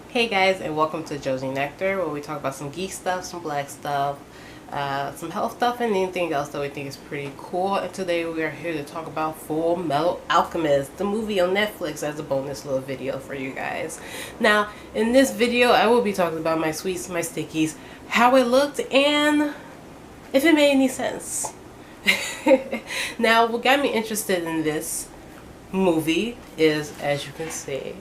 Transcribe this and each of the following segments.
Hey guys, and welcome to Josie Nectar, where we talk about some geek stuff, some black stuff, some health stuff, and anything else that we think is pretty cool. And today we are here to talk about Fullmetal Alchemist, the movie on Netflix, as a bonus little video for you guys. Now, in this video, I will be talking about my sweets, my stickies, how it looked, and if it made any sense. Now, what got me interested in this movie is, as you can see,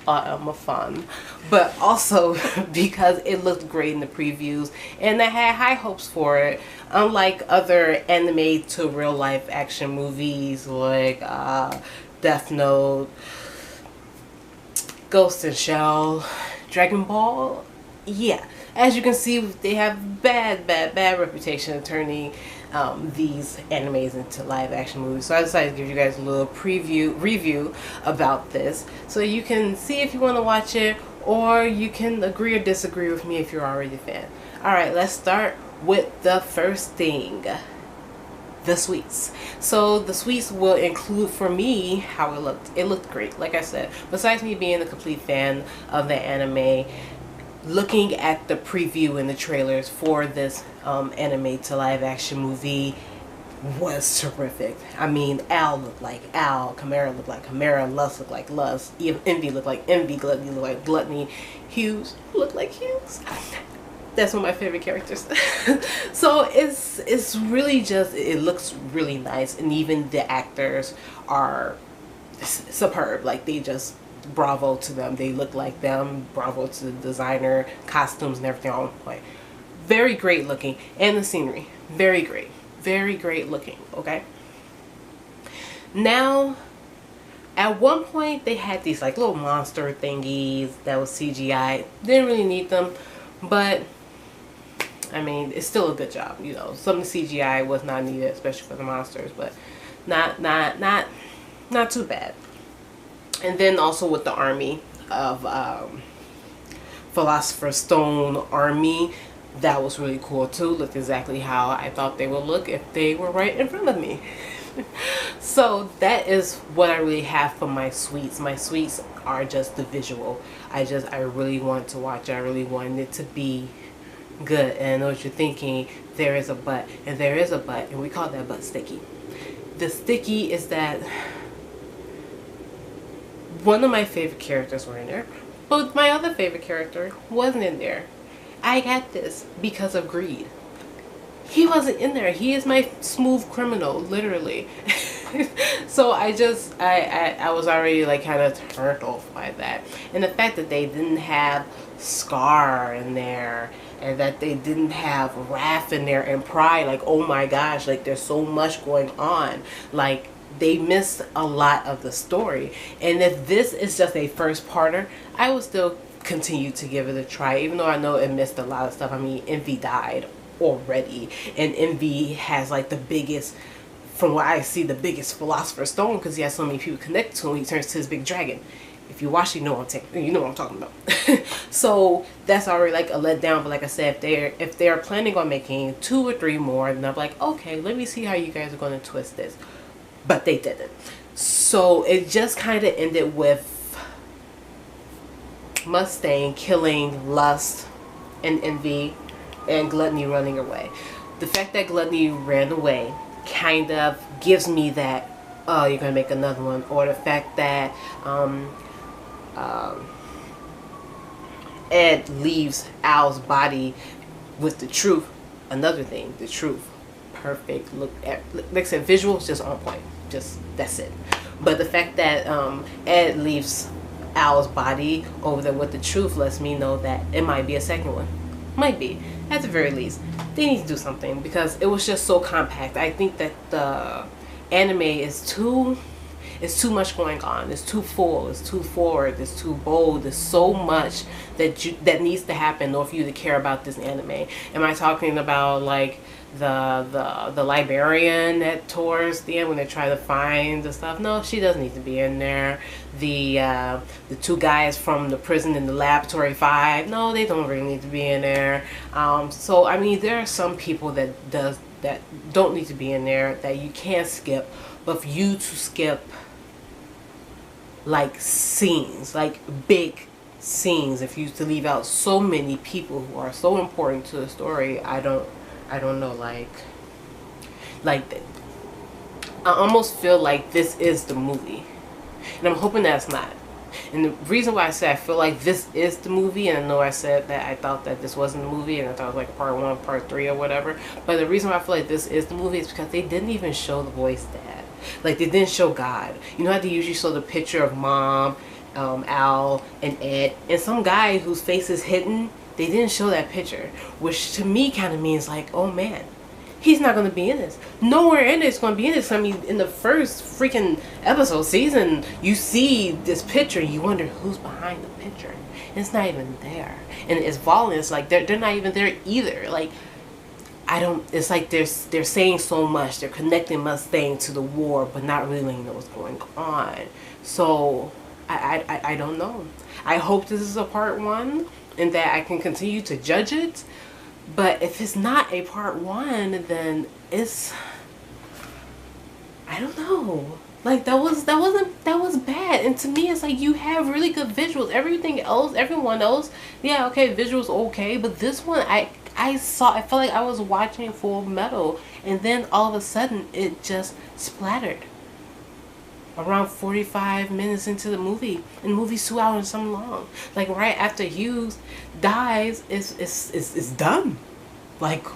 I am a fan, but also because it looked great in the previews and I had high hopes for it, unlike other anime to real life action movies like Death Note, Ghost in Shell, Dragon Ball. Yeah, as you can see, they have bad reputation of turning these animes into live action movies. So I decided to give you guys a little review about this, so you can see if you want to watch it, or you can agree or disagree with me if you're already a fan. Alright, let's start with the first thing. The sweets. So the sweets will include, for me, how it looked. It looked great, like I said. Besides me being a complete fan of the anime, looking at the preview and the trailers for this anime to live action movie was terrific. I mean, Al looked like Al, Chimera looked like Chimera, Lust looked like Lust, Envy looked like Envy, Gluttony looked like Gluttony, Hughes looked like Hughes. That's one of my favorite characters. So it's really just, it looks really nice, and even the actors are superb. Like, they just, bravo to them. They look like them. Bravo to the designer, costumes and everything on point. Very great looking, and the scenery, very great looking. Okay, now at one point they had these like little monster thingies that was CGI. Didn't really need them, but I mean, it's still a good job. You know, some of the CGI was not needed, especially for the monsters, but not too bad. And then also with the army of Philosopher's Stone army, that was really cool too. Looked exactly how I thought they would look if they were right in front of me. So that is what I really have for my sweets. My sweets are just the visual. I really want to watch it. I really wanted it to be good. And I know what you're thinking, there is a but, and there is a but, and we call that but sticky. The sticky is that one of my favorite characters were in there, but my other favorite character wasn't in there. I got this because of greed. He wasn't in there. He is my smooth criminal, literally. So I was already like kind of turned off by that. And the fact that they didn't have Scar in there, and that they didn't have Wrath in there, and Pride, like, oh my gosh, like, there's so much going on. Like, they missed a lot of the story. And if this is just a first parter, I will still continue to give it a try, even though I know it missed a lot of stuff. I mean, Envy died already, and Envy has like the biggest, from what I see, the biggest Philosopher's Stone, because he has so many people connected to him. He turns to his big dragon. If you watch, you know what I'm talking about. So that's already like a letdown. But like I said, if they're planning on making 2 or 3 more, then I'm like, okay, let me see how you guys are going to twist this. But they didn't. So it just kind of ended with Mustang killing Lust and Envy, and Gluttony running away. The fact that Gluttony ran away kind of gives me that, oh, you're gonna make another one. Or the fact that Ed leaves Al's body with the truth. Another thing, the truth. Perfect. Look at, like I said, visuals just on point. Just, that's it. But the fact that Ed leaves Al's body over there with the truth lets me know that it might be a second one. Might be. At the very least, they need to do something, because it was just so compact. I think that the anime is too much going on. It's too full. It's too forward. It's too bold. There's so much that needs to happen in order for you to care about this anime. Am I talking about like the librarian at towards the end when they try to find the stuff? No, she doesn't need to be in there. The 2 guys from the prison in the laboratory 5, no, they don't really need to be in there. So I mean, there are some people that don't need to be in there, that you can't skip. But for you to skip like scenes, like big scenes, if you to leave out so many people who are so important to the story, I don't know, like I almost feel like this is the movie, and I'm hoping that's not. And the reason why I say I feel like this is the movie, and I know I said that I thought that this wasn't the movie, and I thought it was like part 1, part 3, or whatever. But the reason why I feel like this is the movie is because they didn't even show the voice dad. Like, they didn't show God. You know how they usually show the picture of mom, Al, and Ed, and some guy whose face is hidden? They didn't show that picture, which to me kind of means like, oh man, he's not going to be in this. Nowhere in it's going to be in this. I mean, in the first freaking episode, season, you see this picture and you wonder who's behind the picture. And it's not even there. And it's volume. It's like they're not even there either. Like, I don't, it's like they're saying so much. They're connecting Mustang to the war, but not really know what's going on. So, I don't know. I hope this is a part 1 and that I can continue to judge it. But if it's not a part 1, then it's, I don't know. Like, that was bad. And to me, it's like, you have really good visuals. Everything else, everyone else, yeah, okay, visuals okay. But this one, I felt like I was watching Full Metal, and then all of a sudden it just splattered. Around 45 minutes into the movie, and the movie's 2 hours and something long. Like, right after Hughes dies, it's done. Like,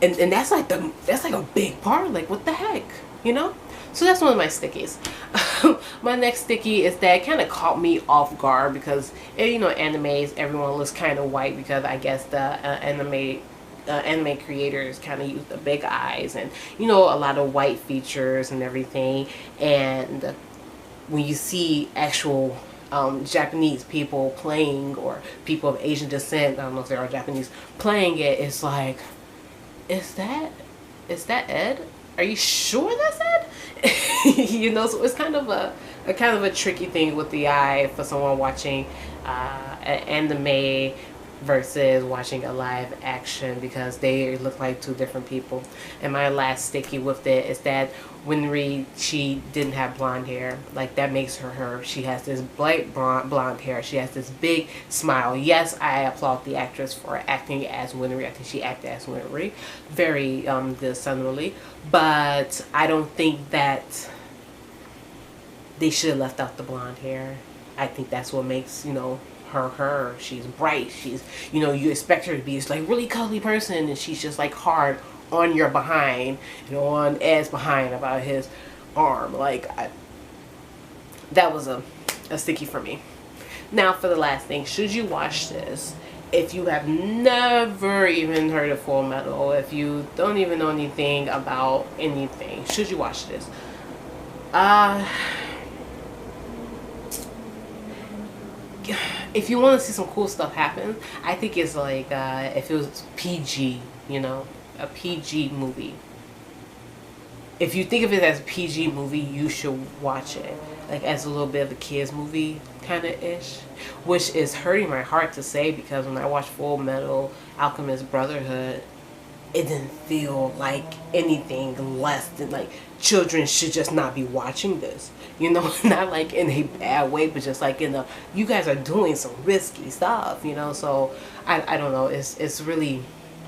and that's like a big part. Like, what the heck, you know? So that's one of my stickies. My next sticky is that it kind of caught me off guard because, you know, animes, everyone looks kind of white because I guess the anime creators kind of use the big eyes and, you know, a lot of white features and everything. And when you see actual Japanese people playing, or people of Asian descent, I don't know if they are Japanese, playing it, it's like, is that Ed? Are you sure that's Ed? You know, so it's kind of a tricky thing with the eye for someone watching an anime versus watching a live action, because they look like two different people. And my last sticky with it is that Winry, she didn't have blonde hair. Like, that makes her. She has this bright blonde hair. She has this big smile. Yes, I applaud the actress for acting as Winry. I think she acted as Winry very good, similarly. But I don't think that they should have left out the blonde hair. I think that's what makes, you know, her. She's bright. She's, you know, you expect her to be this like really cuddly person, and she's just like hard on your behind, you know, on Ed's behind about his arm. Like, that was a sticky for me. Now for the last thing, should you watch this? If you have never even heard of Full Metal, if you don't even know anything about anything, should you watch this? If you want to see some cool stuff happen, I think it's like if it was PG, you know, a PG movie. If you think of it as a PG movie, you should watch it. Like, as a little bit of a kids movie kind of ish, which is hurting my heart to say, because when I watched Full Metal Alchemist Brotherhood, it didn't feel like anything less than like children should just not be watching this, you know. Not like in a bad way, but just like in a, you guys are doing some risky stuff, you know. So I don't know, it's really,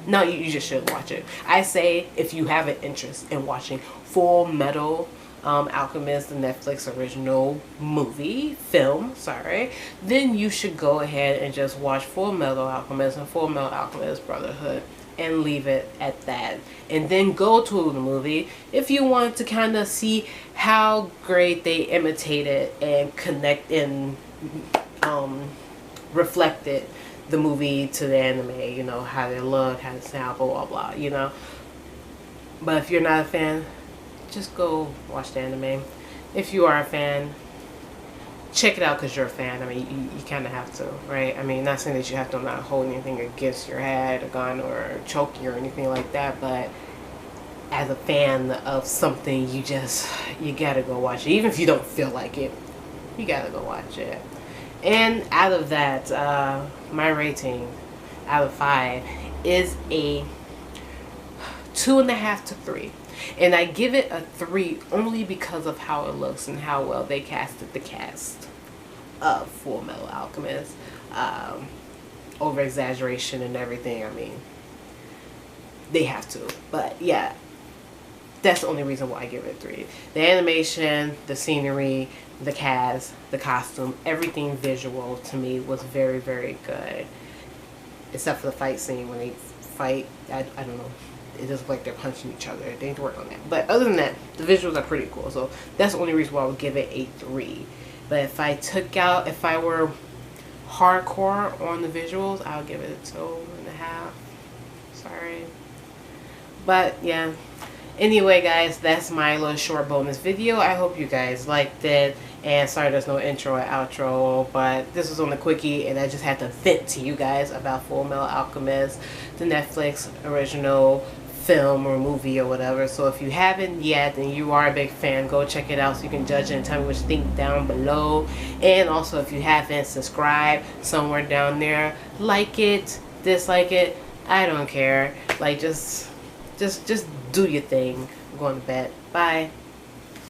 no, you just should watch it. I say, if you have an interest in watching Full Metal Alchemist, the Netflix original film, then you should go ahead and just watch Full Metal Alchemist and Full Metal Alchemist Brotherhood, and leave it at that. And then go to the movie if you want to kind of see how great they imitated and connect and reflected the movie to the anime, you know, how they look, how they sound, blah blah blah, you know. But if you're not a fan, just go watch the anime. If you are a fan, check it out because you're a fan. I mean, you kind of have to, right? I mean, not saying that you have to not hold anything against your head, a gun, or choke you or anything like that, but as a fan of something, you gotta go watch it. Even if you don't feel like it, you gotta go watch it. And out of that, my rating out of 5 is a 2.5 to 3. And I give it a 3 only because of how it looks and how well they casted the cast of Full Metal Alchemist. over exaggeration and everything. I mean, they have to. But yeah, that's the only reason why I give it a 3. The animation, the scenery, the cast, the costume, everything visual to me was very, very good. Except for the fight scene when they fight. I don't know. It just look like they're punching each other. They need to work on that. But other than that, the visuals are pretty cool. So that's the only reason why I would give it a 3. But if I were hardcore on the visuals, I would give it a 2.5. Sorry. But yeah. Anyway, guys, that's my little short bonus video. I hope you guys liked it. And sorry there's no intro or outro, but this was on the quickie and I just had to vent to you guys about Fullmetal Alchemist, the Netflix original film or movie or whatever. So if you haven't yet and you are a big fan, go check it out so you can judge it and tell me what you think down below. And also, if you haven't, subscribe somewhere down there. Like it, dislike it, I don't care. Like, just do your thing. I'm going to bed. Bye.